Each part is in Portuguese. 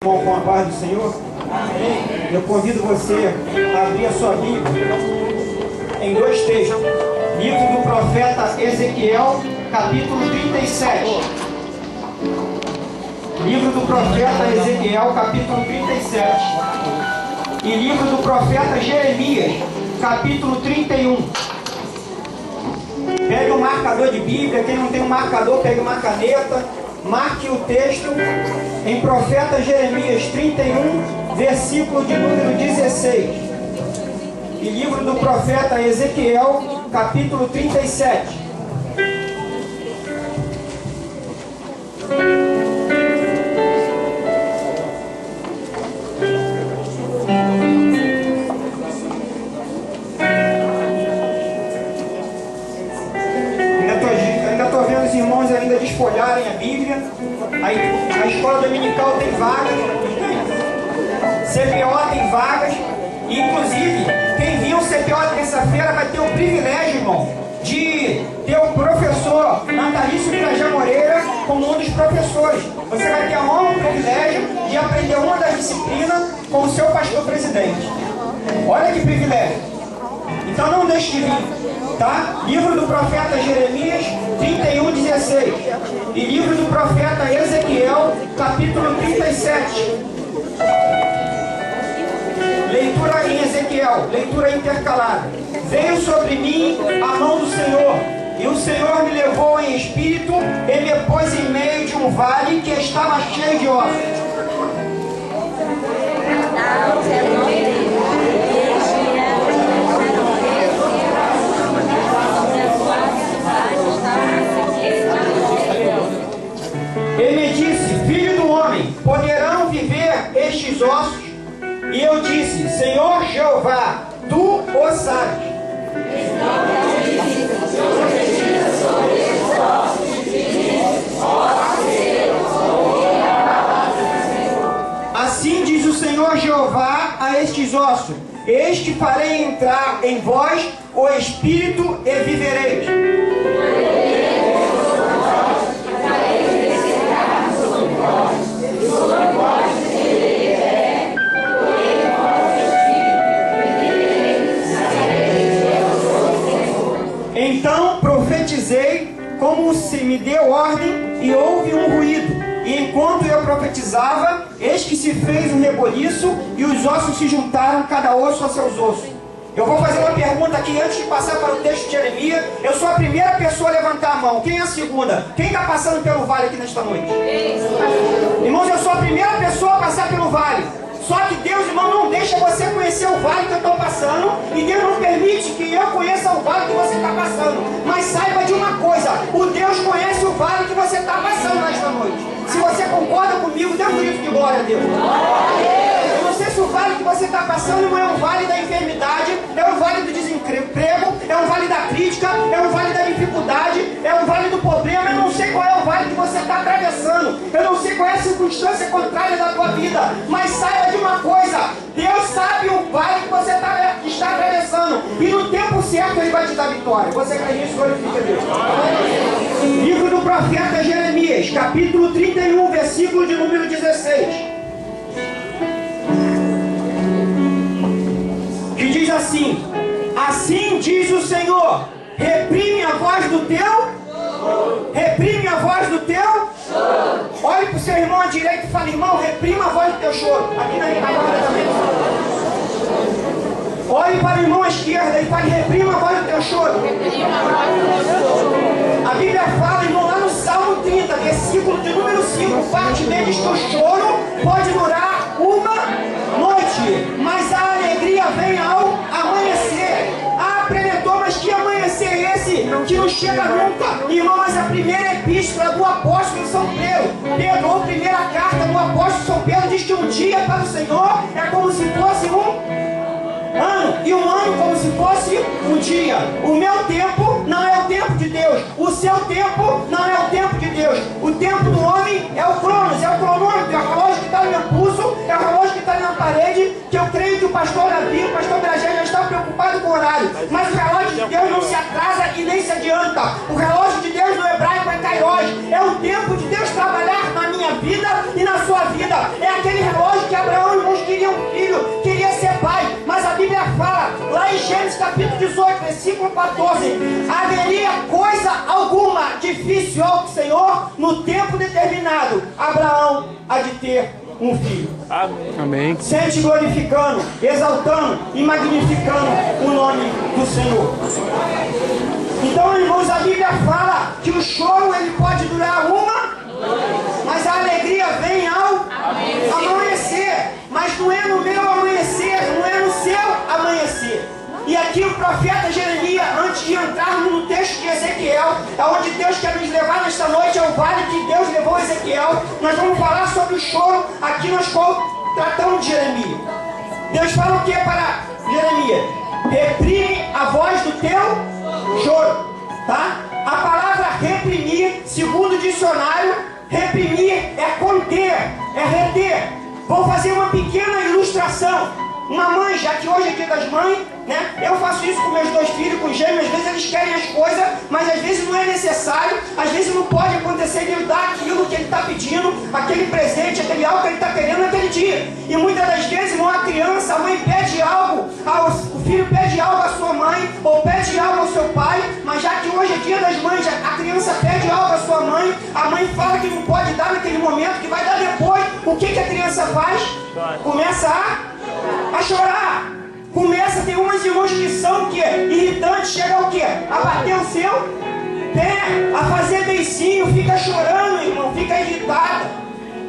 Com a paz do Senhor. Amém. Eu convido você a abrir a sua Bíblia em dois textos. Livro do profeta Ezequiel, capítulo 37. Livro do profeta Ezequiel, capítulo 37. E livro do profeta Jeremias, capítulo 31. Pegue um marcador de Bíblia. Quem não tem um marcador, pegue uma caneta. Marque o texto em profeta Jeremias 31, versículo de número 16. E livro do profeta Ezequiel, capítulo 37. Irmãos ainda desfolharem a Bíblia. A escola dominical tem vagas, CPO tem vagas, e inclusive quem viu o CPO terça-feira vai ter o privilégio, irmão, de ter o professor Natalício Pirajá Moreira como um dos professores. Você vai ter a honra e o privilégio de aprender uma das disciplinas com o seu pastor presidente. Olha que privilégio. Então não deixe de vir, tá? Livro do profeta Jeremias 31, 16. E livro do profeta Ezequiel, capítulo 37. Leitura em Ezequiel, leitura intercalada. Veio sobre mim a mão do Senhor, e o Senhor me levou em espírito e me pôs em meio de um vale que estava cheio de ossos. Ele me disse: filho do homem, poderão viver estes ossos? E eu disse: Senhor Jeová, tu o sabes. Assim diz o Senhor Jeová a estes ossos: este farei entrar em vós o espírito e vivereis. Então profetizei como se me deu ordem, e houve um ruído. E enquanto eu profetizava, eis que se fez um reboliço, e os ossos se juntaram, cada osso a seus ossos. Eu vou fazer uma pergunta aqui antes de passar para o texto de Jeremias. Eu sou a primeira pessoa a levantar a mão. Quem é a segunda? Quem está passando pelo vale aqui nesta noite? Irmãos, eu sou a primeira pessoa a passar pelo vale. Só que Deus, irmão, não deixa você conhecer o vale que eu estou passando, e Deus não permite que eu conheça o vale que você está passando. Mas saiba de uma coisa: o Deus conhece o vale que você está passando nesta noite. Se você concorda comigo, dê um grito de glória a Deus. Eu não sei se o vale que você está passando não é um vale da enfermidade, é um vale do desemprego, é um vale da crítica, é um vale da dificuldade, é um vale do problema. Eu não sei qual é o vale que você está atravessando, eu não sei qual é a circunstância contrária da tua vida, mas saiba de uma coisa: Deus sabe o vale que você está atravessando, e no tempo certo Ele vai te dar vitória. Você crê nisso? Glorifica a Deus. Livro do profeta Jeremias, capítulo 31, versículo de número 16. Que diz assim: assim diz o Senhor, reprime a voz do teu, reprime a voz do teu. Olhe para o seu irmão à direita e fale: irmão, reprima a voz do teu choro. Aqui na guarda também. Olhe para o irmão à esquerda e fale: reprima a voz do teu choro. A Bíblia fala, irmão, lá no Salmo 30, versículo de número 5, parte dele diz que o choro pode durar uma noite, mas a alegria vem ao amanhecer. Ah, preletor, mas que amanhecer é esse que não chega nunca? Irmão, mas a primeira epístola do apóstolo São Pedro, ou primeira carta do apóstolo São Pedro, diz que um dia para o Senhor é como se fosse um ano, e um ano como se fosse um dia. O meu tempo não é o tempo de Deus, o seu tempo não é o tempo de Deus. O tempo do homem é o cronos, é o cronômetro, é o relógio que está no meu pulso, é o relógio que está na parede, que eu creio que o pastor Davi, o pastor Brajé já está preocupado com o horário. Mas o relógio de Deus não se atrasa e nem se adianta. O relógio de Deus no hebraico é kairos, é o tempo de Deus trabalhar na minha vida e na sua vida. É aquele relógio versículo 14: haveria coisa alguma difícil ao Senhor no tempo determinado, Abraão há de ter um filho. Amém. Sempre glorificando, exaltando e magnificando o nome do Senhor. Então, irmãos, a Bíblia fala que o choro ele pode durar mas a alegria vem ao amanhecer. Mas não é no meu amanhecer, não é no seu amanhecer. E aqui o profeta Jeremias, antes de entrarmos no texto de Ezequiel, é onde Deus quer nos levar nesta noite, ao vale que Deus levou Ezequiel. Nós vamos falar sobre o choro aqui nós tratamos de Jeremias. Deus fala o que para Jeremias? Reprime a voz do teu choro, tá? A palavra reprimir, segundo o dicionário, reprimir é conter, é reter. Vou fazer uma pequena ilustração. Uma mãe, já que hoje é dia das mães, né? Eu faço isso com meus 2 filhos, com gêmeos. Às vezes eles querem as coisas, mas às vezes não é necessário. Às vezes não pode acontecer de ele dar aquilo que ele está pedindo, aquele presente, aquele algo que ele está querendo naquele dia. E muitas das vezes, irmão, a criança, a mãe pede algo, o filho pede algo à sua mãe, ou pede algo ao seu pai, mas já que hoje é dia das mães, a criança pede algo à sua mãe, a mãe fala que não pode dar naquele momento, que vai dar depois. O que a criança faz? Começa a chorar. Começa, tem umas irmãs que são que irritantes, chega ao quê? A bater o seu pé, a fazer beicinho, fica chorando, irmão, fica irritada.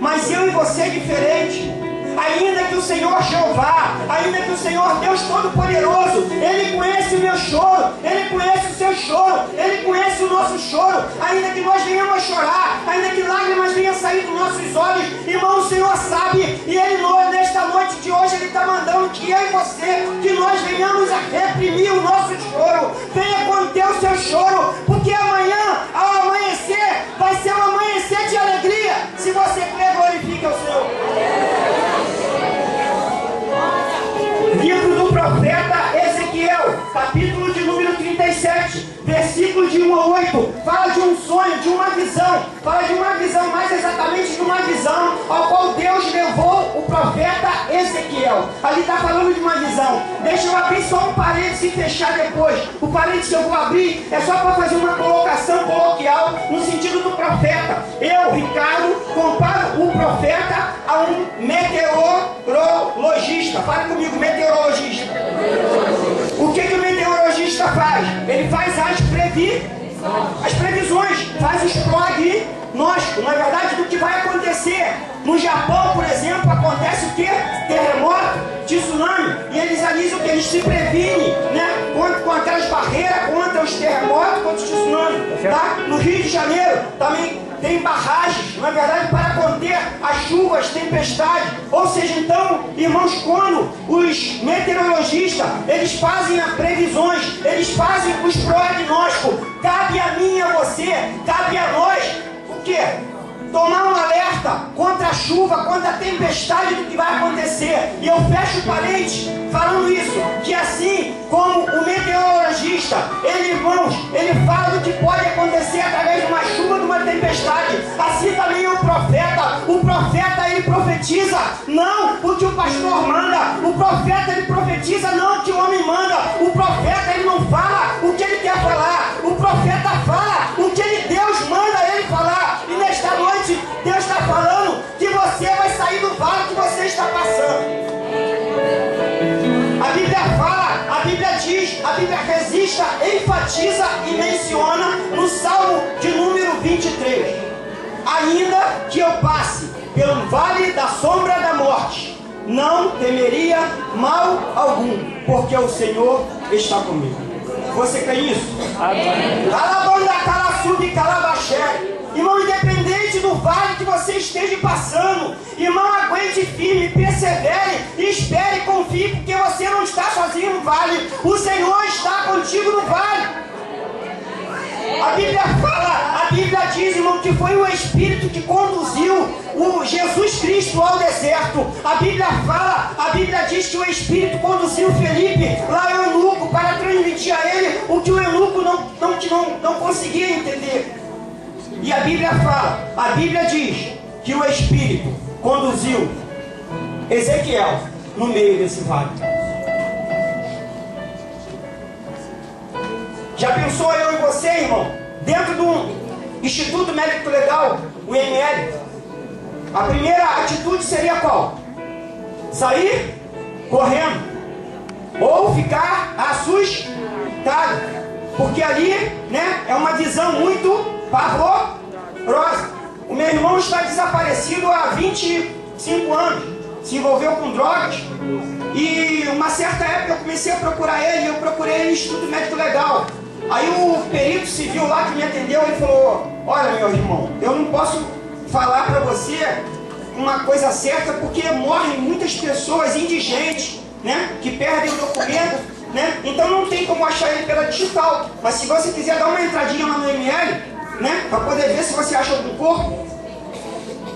Mas eu e você é diferente. Ainda que o Senhor Jeová, ainda que o Senhor Deus Todo-Poderoso, Ele conhece o meu choro, Ele conhece o seu choro, Ele conhece o nosso choro. Ainda que nós venhamos a chorar, ainda que lágrimas venham a sair dos nossos olhos, irmão, o Senhor sabe. E Ele, nesta noite de hoje, Ele está mandando que eu e você, que nós venhamos a reprimir o nosso choro. Venha conter o seu choro, porque amanhã, ao amanhecer, vai ser um amanhecer de alegria. Se você crê, glorifique ao Senhor. Livro do profeta Ezequiel, capítulo de número 37, versículo de 1 a 8, fala de um sonho, de uma visão, fala de uma visão, mais exatamente de uma visão, ao qual Deus levou o profeta Ezequiel. Ali está falando de uma visão. Deixa eu abrir só um parênteses e fechar depois. O parênteses que eu vou abrir é só para fazer uma colocação coloquial no sentido do profeta. Eu, Ricardo, comparo o profeta a um meteorologista. Fale comigo, meteorologista. O que o meteorologista faz? Ele faz as previsões, faz os prognósticos, na verdade, do que vai acontecer. No Japão, por exemplo, acontece o quê? Terremoto, tsunami, e eles avisam que eles se previnem, né? Com aquelas barreiras contra os terremotos, contra os tsunamis, tá? No Rio de Janeiro também tem barragens, na verdade, para conter as chuvas, tempestades. Ou seja, então, irmãos, quando os meteorologistas, eles fazem as previsões, eles fazem os prognósticos, cabe a mim e a você, cabe a nós, o quê? Tomar um alerta contra a chuva, contra a tempestade do que vai acontecer. E eu fecho o parênteses falando isso, que assim como o meteorologista, ele, irmãos, ele fala do que pode acontecer através de uma chuva, de uma tempestade, assim também o profeta ele profetiza não o que o pastor manda, o profeta ele profetiza não o que o homem manda, o profeta ele não fala o que ele quer falar, o profeta fala o que Deus manda ele falar. E nesta noite Deus está falando que você vai sair do vale que você está passando. A Bíblia fala, a Bíblia diz, a Bíblia resista, enfatiza e menciona no Salmo de número 23. Ainda que eu passe pelo vale da sombra da morte, não temeria mal algum, porque o Senhor está comigo. Você crê nisso? Calabanda, calaçude, calabaxé. Irmão, independente do vale que você esteja passando, irmão, aguente firme, persevere, espere, confie, porque você não está sozinho no vale. O Senhor está contigo no vale. A Bíblia fala, a Bíblia diz, irmão, que foi o Espírito que conduziu o Jesus Cristo ao deserto. A Bíblia fala, a Bíblia diz que o Espírito conduziu Felipe lá ao eunuco para transmitir a ele o que o eunuco não conseguia entender. E a Bíblia fala, a Bíblia diz que o Espírito conduziu Ezequiel no meio desse vale. pensou eu e você, irmão, dentro do Instituto Médico Legal, o IML, a primeira atitude seria qual? Sair correndo ou ficar assustado, porque ali, né, é uma visão muito pavorosa. O meu irmão está desaparecido há 25 anos, se envolveu com drogas, e uma certa época eu comecei a procurar ele, eu procurei ele no Instituto Médico Legal. Aí o perito civil lá que me atendeu, ele falou: olha, meu irmão, eu não posso falar para você uma coisa certa, porque morrem muitas pessoas indigentes, né, que perdem o documento, né, então não tem como achar ele pela digital. Mas se você quiser dar uma entradinha lá no ML, né, para poder ver se você acha algum corpo.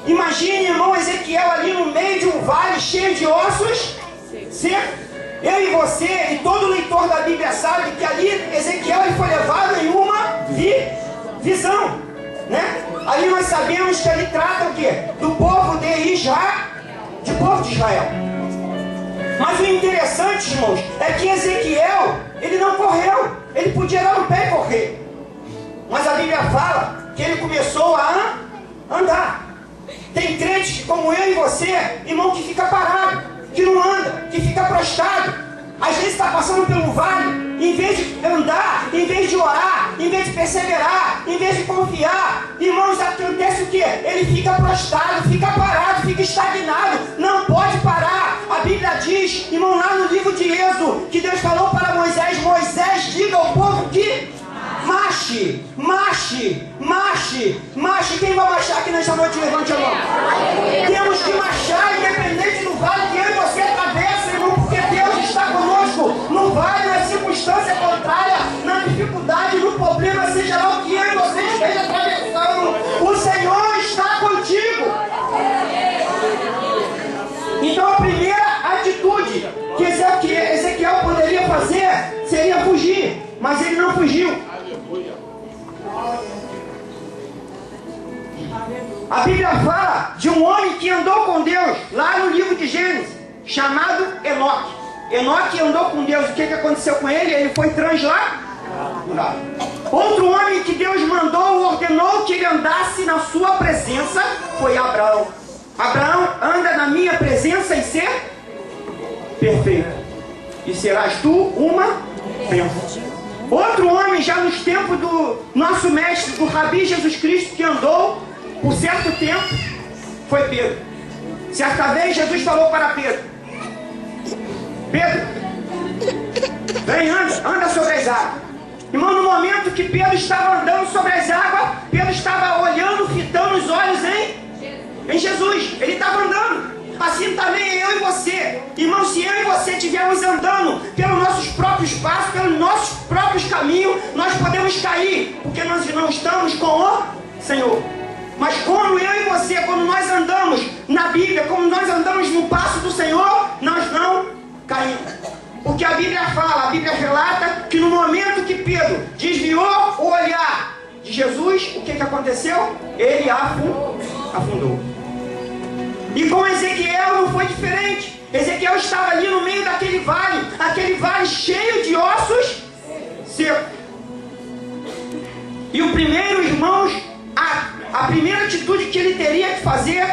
Imagine, irmão, Ezequiel ali no meio de um vale cheio de ossos secos. Eu e você e todo leitor da Bíblia sabe que ali Ezequiel ele foi levado em uma visão, né? Ali nós sabemos que ele trata o quê? Do povo de Israel. Mas o interessante, irmãos, é que Ezequiel, ele não correu. Ele podia dar no pé e correr. Mas a Bíblia fala que ele começou a andar. Tem crentes que, como eu e você, irmão, que fica parado, que não anda, que fica prostrado. Às vezes está passando pelo vale, em vez de andar, em vez de orar, em vez de perseverar, em vez de confiar, irmãos, acontece o quê? Ele fica prostrado, fica parado, fica estagnado, não pode parar. A Bíblia diz, irmão, lá no livro de Êxodo, que Deus falou para Moisés: Moisés, diga ao povo que marche, marche, marche, marche. Quem vai marchar aqui nesta noite? Levante a mão. Temos que marchar, independente do vale que eu e você atravessa, irmão, porque Deus está conosco no vale, na circunstância contrária, na dificuldade, no problema, seja lá o que eu e você esteja atravessando, o Senhor está contigo. Então a primeira atitude que Ezequiel poderia fazer seria fugir, mas ele não fugiu. A Bíblia fala de um homem que andou com Deus, lá no livro de Gênesis, chamado Enoque. Enoque andou com Deus. O que aconteceu com ele? Ele foi transladado. Outro homem que Deus mandou, ordenou que ele andasse na sua presença, foi Abraão. Abraão, anda na minha presença e ser perfeito, e serás tu uma bênção. Outro homem, já nos tempos do nosso mestre, do Rabi Jesus Cristo, que andou por certo tempo, foi Pedro. Certa vez Jesus falou para Pedro: Pedro, vem, anda sobre as águas. Irmão, no momento que Pedro estava andando sobre as águas, Pedro estava olhando, fitando os olhos em Jesus. Ele estava andando. Assim também eu e você. Irmão, se eu e você estivermos andando pelos nossos próprios passos, pelos nossos próprios caminhos, nós podemos cair, porque nós não estamos com o Senhor. Mas como eu e você, quando nós andamos na Bíblia, como nós andamos no passo do Senhor, nós não caímos. Porque a Bíblia fala, a Bíblia relata que no momento que Pedro desviou o olhar de Jesus, o que aconteceu? Ele afundou. E com Ezequiel não foi diferente. Ezequiel estava ali no meio daquele vale cheio de ossos secos. E o primeiro, irmãos, a primeira atitude que ele teria que fazer,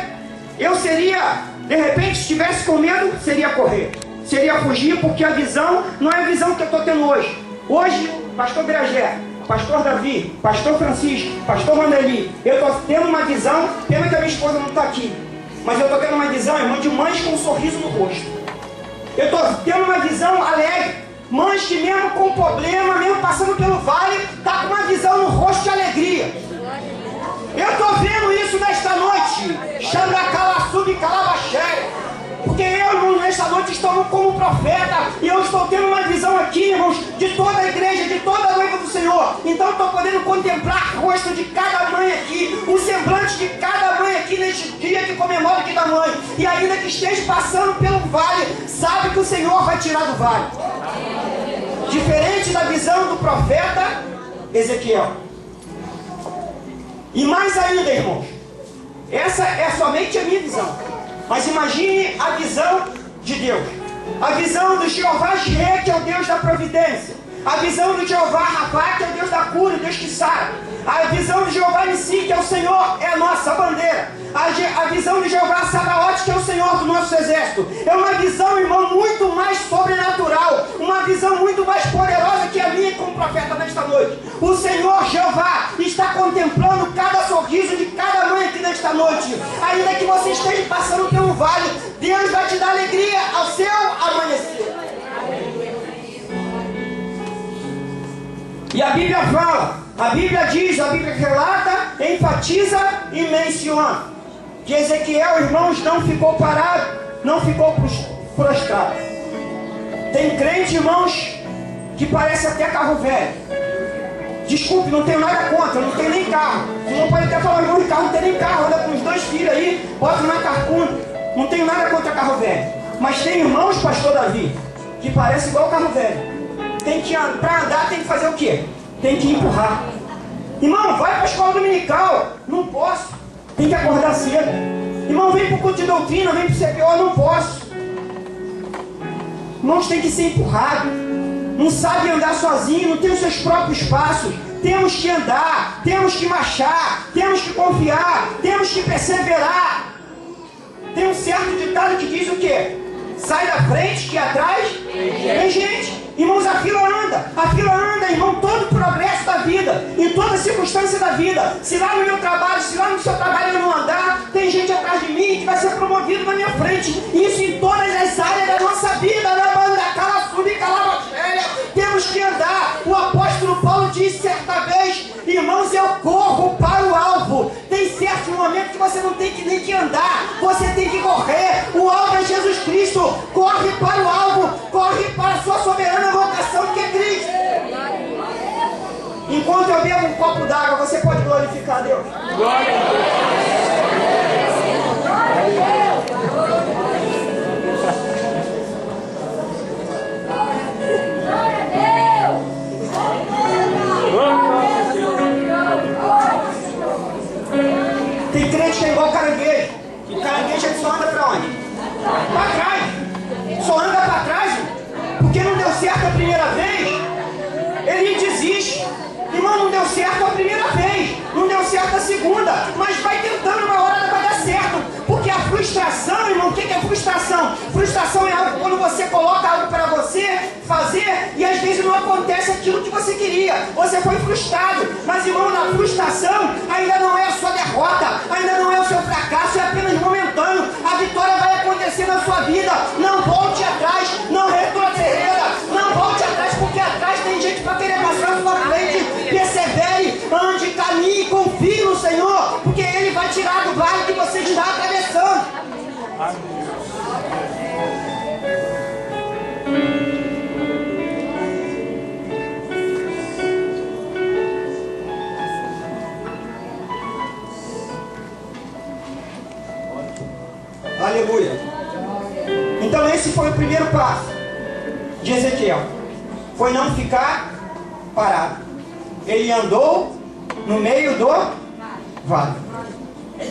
de repente, se estivesse com medo, seria correr, seria fugir, porque a visão não é a visão que eu estou tendo hoje. Hoje, pastor Bragé, pastor Davi, pastor Francisco, pastor Mandeli, eu estou tendo uma visão, pena que a minha esposa não está aqui, mas eu estou tendo uma visão, irmão, de mães com um sorriso no rosto. Eu estou tendo uma visão alegre, mães que mesmo com problema, mesmo passando pelo vale, está com uma visão no rosto de alegria. Eu estou vendo isso nesta noite, porque eu nesta noite estou como profeta, e eu estou tendo uma visão aqui, irmãos, de toda a igreja, de toda a noiva do Senhor. Então eu estou podendo contemplar o rosto de cada mãe aqui, o semblante de cada mãe aqui neste dia que comemora aqui da mãe. E ainda que esteja passando pelo vale, sabe que o Senhor vai tirar do vale. Diferente da visão do profeta Ezequiel. E mais ainda, irmãos, essa é somente a minha visão. Mas imagine a visão de Deus. A visão do Jeová Jireh, que é o Deus da providência. A visão do Jeová Rapá, que é o Deus da cura, o Deus que sara. A visão de Jeová Nissi, que é o Senhor, é a nossa bandeira. A visão de Jeová Sabaote, que é o Senhor do nosso exército. É uma visão, irmão, muito mais sobrenatural. Uma visão muito mais poderosa que a minha como profeta nesta noite. O Senhor Jeová está contemplando cada sorriso de cada mãe aqui nesta noite. Ainda que você esteja passando por um vale, Deus vai te dar alegria ao seu amanhecer. E a Bíblia fala, a Bíblia diz, a Bíblia relata, enfatiza e menciona que Ezequiel, irmãos, não ficou parado, não ficou prostrado. Tem crente, irmãos, que parece até carro velho. Desculpe, não tenho nada contra, não tenho nem carro. O irmão pode até falar, irmão, de carro, não tem nem carro, anda com os 2 filhos aí, bota na carcunda. Não tenho nada contra carro velho. Mas tem irmãos, pastor Davi, que parece igual carro velho. Tem que, para andar, tem que fazer o quê? Tem que empurrar. Irmão, vai para a escola dominical. Não posso. Tem que acordar cedo. Irmão, vem para o culto de doutrina, vem para o CPO. Não posso. Irmãos, tem que ser empurrado. Não sabe andar sozinho, não tem os seus próprios passos. Temos que andar, temos que marchar, temos que confiar, temos que perseverar. Tem um certo ditado que diz o quê? Sai da frente que atrás tem gente. Irmãos, a fila anda, irmão, todo o progresso da vida, em toda circunstância da vida. Se lá no meu trabalho, se lá no seu trabalho eu não andar, tem gente atrás de mim que vai ser promovido na minha frente. Isso em todas as áreas da nossa vida, na banda, calaçuda e calabochélia. Temos que andar. O apóstolo Paulo disse certa vez, irmãos, eu corro para o alvo. Tem certo momento que você não tem que nem que andar, você tem que correr. O alvo é Jesus Cristo. Corre para o alvo, corre para a sua soberana vocação que é Cristo. Enquanto eu bebo um copo d'água, você pode glorificar a Deus. Glória a Deus. Tem crente que é igual caranguejo. E caranguejo ele só anda para onde? Para trás. Só anda para trás, porque não deu certo a primeira vez, ele desiste. Irmão, não deu certo a primeira vez, não deu certo a segunda, mas vai tentando, uma hora vai dar certo. Porque a frustração, irmão, o que é frustração? Frustração é algo quando você coloca algo para você fazer e às vezes não acontece aquilo que você queria. Você foi frustrado, mas irmão, na frustração ainda não é a sua derrota, ainda não é o seu fracasso, é apenas momentâneo. A vitória vai acontecer na sua vida. Não volte atrás, não retroceda, não volte atrás, porque atrás tem gente para querer passar na sua frente. Persevere, ande, caminhe, confie no Senhor, porque Ele vai tirar do vale que você está atravessando. Aleluia. Então esse foi o primeiro passo de Ezequiel. Foi não ficar parado. Ele andou no meio do vale.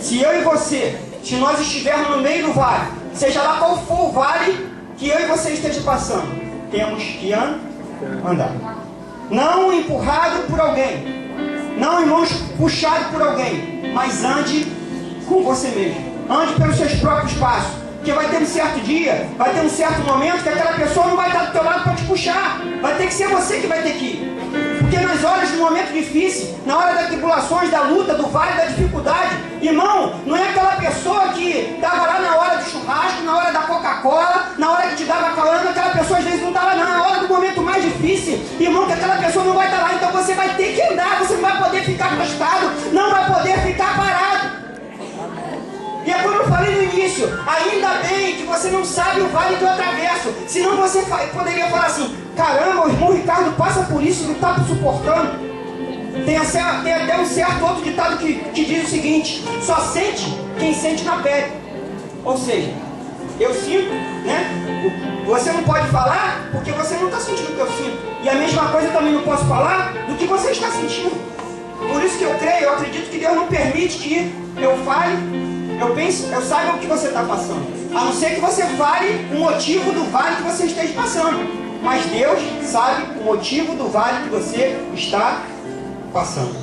Se eu e você, se nós estivermos no meio do vale, seja lá qual for o vale que eu e você esteja passando, temos que andar. Não empurrado por alguém, não, irmãos, puxado por alguém, mas ande com você mesmo. Ande pelos seus próprios passos. Porque vai ter um certo dia, vai ter um certo momento que aquela pessoa não vai estar do teu lado para te puxar. Vai ter que ser você que vai ter que ir. Porque nas horas de momento difícil, na hora das tribulações, da luta, do vale, da dificuldade, irmão, não é aquela pessoa que estava lá na hora do churrasco, na hora da Coca-Cola, na hora que te dava calando, aquela pessoa às vezes não estava na hora do momento mais difícil, irmão, que aquela pessoa não vai estar lá, então você vai ter que andar, você não vai poder ficar prostrado, não vai poder ficar parado. E é como eu falei no início, ainda bem que você não sabe o vale que eu atravesso, senão você poderia falar assim, caramba, o irmão Ricardo passa por isso, ele está suportando. Tem até um certo outro ditado que diz o seguinte, só sente quem sente na pele. Ou seja, eu sinto, né? Você não pode falar porque você não está sentindo o que eu sinto. E a mesma coisa eu também não posso falar do que você está sentindo. Por isso que eu creio, eu acredito que Deus não permite que eu fale, eu penso, eu saiba o que você está passando. A não ser que você fale o motivo do vale que você esteja passando. mas Deus sabe o motivo do vale que você está passando.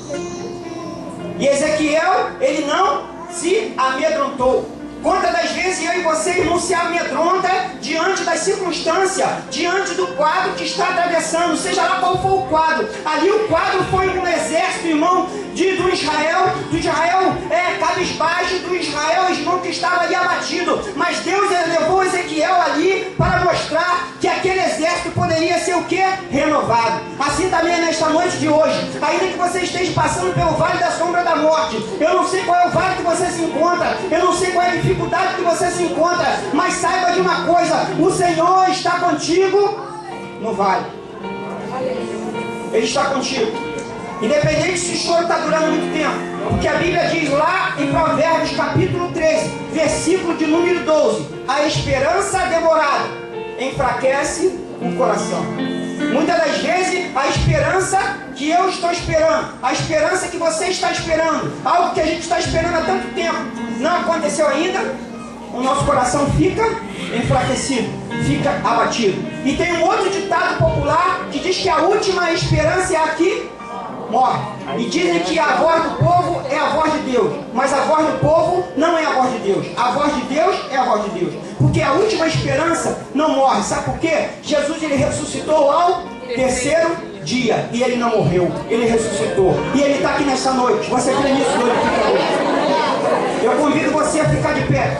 E Ezequiel, ele não se amedrontou. Quantas das vezes eu e você, irmão, se amedronta diante das circunstâncias, diante do quadro que está atravessando, seja lá qual for o quadro. Ali o quadro foi um exército, irmão, do Israel cabisbaixo, do Israel, irmão, que estava ali abatido. Mas Deus levou Ezequiel ali para mostrar que aquele exército poderia ser o quê? Renovado. Assim também nesta noite de hoje, ainda que você esteja passando pelo vale da sombra da morte, eu não sei qual é o vale que você se encontra, eu não sei qual é a dificuldade que você se encontra, mas saiba de uma coisa: o Senhor está contigo no vale. Ele está contigo. Independente se o choro está durando muito tempo, porque a Bíblia diz lá em Provérbios capítulo 13, versículo de número 12: a esperança demorada enfraquece o coração. Muitas das vezes a esperança que eu estou esperando, a esperança que você está esperando, algo que a gente está esperando há tanto tempo, não aconteceu ainda, o nosso coração fica enfraquecido, fica abatido. E tem um outro ditado popular que diz que a última esperança é a que morre. E dizem que a voz do povo é a voz de Deus, mas a voz do povo não é a voz de Deus. A voz de Deus é a voz de Deus, porque a última esperança não morre. Sabe por quê? Jesus, ele ressuscitou ao terceiro dia, e ele não morreu, ele ressuscitou, e ele está aqui nessa noite. Você crê nisso? Eu convido você a ficar de pé.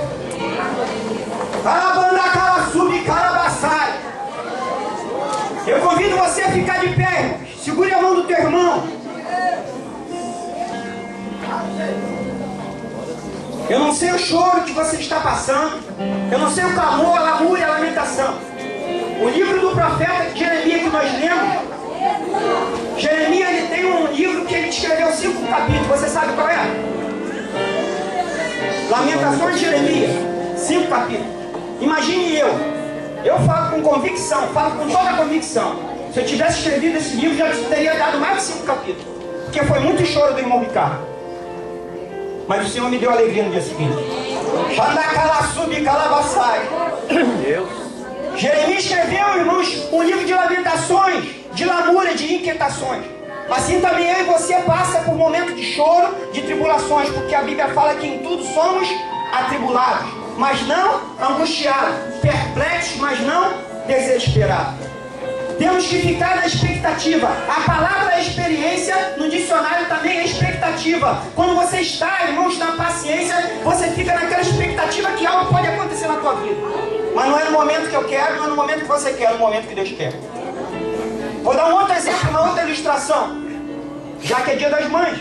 Eu convido você a ficar de pé, irmão. Segure a mão do teu irmão. Eu não sei o choro que você está passando, eu não sei o clamor, a lamúria, a lamentação. O livro do profeta Jeremias que nós lemos, Jeremias, ele tem um livro que ele escreveu 5 capítulos. Você sabe qual é? Lamentações de Jeremias, 5 capítulos. Imagine eu falo com convicção, falo com toda a convicção. Se eu tivesse escrevido esse livro, já teria dado mais de 5 capítulos, porque foi muito choro do irmão Ricardo. Mas o Senhor me deu alegria no dia seguinte. Jeremias escreveu, irmãos, um livro de lamentações, de lamúria, de inquietações. Assim também eu e você passa por momentos de choro, de tribulações, porque a Bíblia fala que em tudo somos atribulados, mas não angustiados, perplexos, mas não desesperados. Temos que ficar na expectativa. A palavra experiência no dicionário também é expectativa. Quando você está, irmãos, na paciência, você fica naquela expectativa que algo pode acontecer na tua vida. Mas não é no momento que eu quero, não é no momento que você quer, é no momento que Deus quer. Vou dar um outro exemplo, uma outra ilustração. Já que é dia das mães.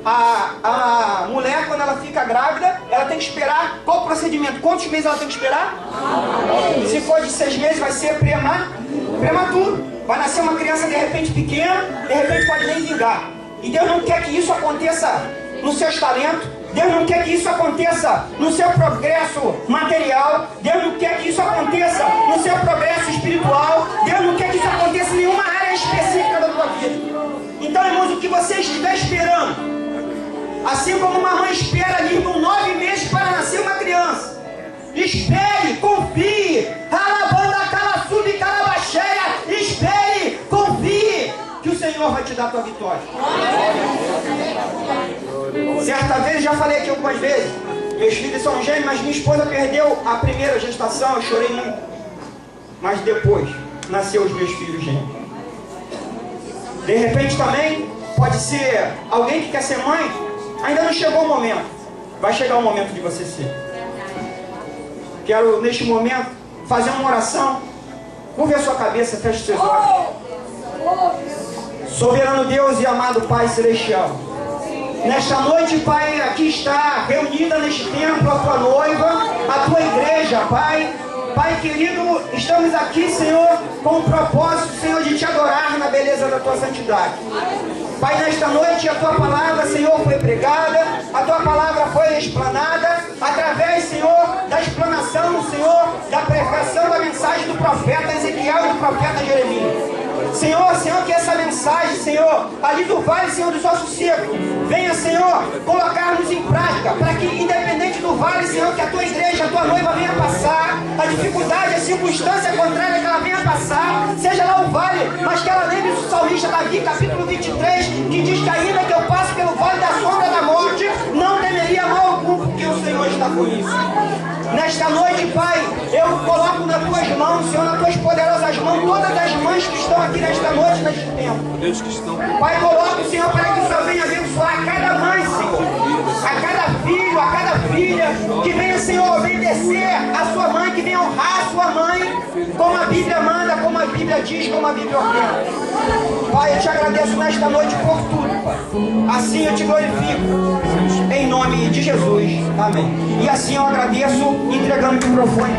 A mulher, quando ela fica grávida, ela tem que esperar qual o procedimento? Quantos meses ela tem que esperar? Se for de 6 meses, vai ser prematuro. Vai nascer uma criança de repente pequena, de repente pode nem vingar. E Deus não quer que isso aconteça nos seus talentos. Deus não quer que isso aconteça no seu progresso material. Deus não quer que isso aconteça no seu progresso espiritual. Deus não quer que isso aconteça em nenhuma área específica da tua vida. Então, irmãos, o que você estiver esperando, assim como uma mãe espera ali por 9 meses para nascer uma criança, espere, confie. Espere, confie, que o Senhor vai te dar a tua vitória. Certa vez, já falei aqui algumas vezes, meus filhos são gêmeos, mas minha esposa perdeu a primeira gestação, eu chorei muito. Mas depois, nasceu os meus filhos gêmeos. De repente também, pode ser alguém que quer ser mãe, ainda não chegou o momento. Vai chegar o momento de você ser. Quero, neste momento, fazer uma oração. Curve a sua cabeça, feche os seus olhos. Soberano Deus e amado Pai Celestial, nesta noite, Pai, aqui está reunida neste templo a tua noiva, a tua igreja, Pai. Pai querido, estamos aqui, Senhor, com o propósito, Senhor, de te adorar na beleza da tua santidade. Pai, nesta noite a tua palavra, Senhor, foi pregada, a tua palavra foi explanada, através, Senhor, da explanação, Senhor, da pregação da mensagem do profeta Ezequiel e do profeta Jeremias. Senhor, que essa mensagem, Senhor, ali do vale, Senhor, dos ossos secos, venha, Senhor, colocar-nos em prática, para que, independente do vale, Senhor, que a tua igreja, a tua noiva venha passar, a dificuldade, a circunstância contrária que ela venha passar, seja lá o vale, mas que ela lembre do salmista Davi, capítulo 23, que diz que ainda que eu passe pelo vale da sombra da morte, não temeria mal algum, porque o Senhor está comigo. Nesta noite, Pai, eu coloco nas tuas mãos, Senhor, nas tuas poderosas mãos, todas as mães que estão aqui nesta noite, neste tempo. Pai, coloco, Senhor, para que o Senhor venha abençoar a cada mãe, Senhor, a cada filho, a cada filha, que venha, Senhor, obedecer a sua mãe, que venha honrar a sua mãe, como a Bíblia manda, como a Bíblia diz, como a Bíblia ordena. Pai, eu te agradeço nesta noite por tudo, Pai. Assim eu te glorifico, em nome de Jesus. Amém. E assim eu agradeço, entregando o microfone.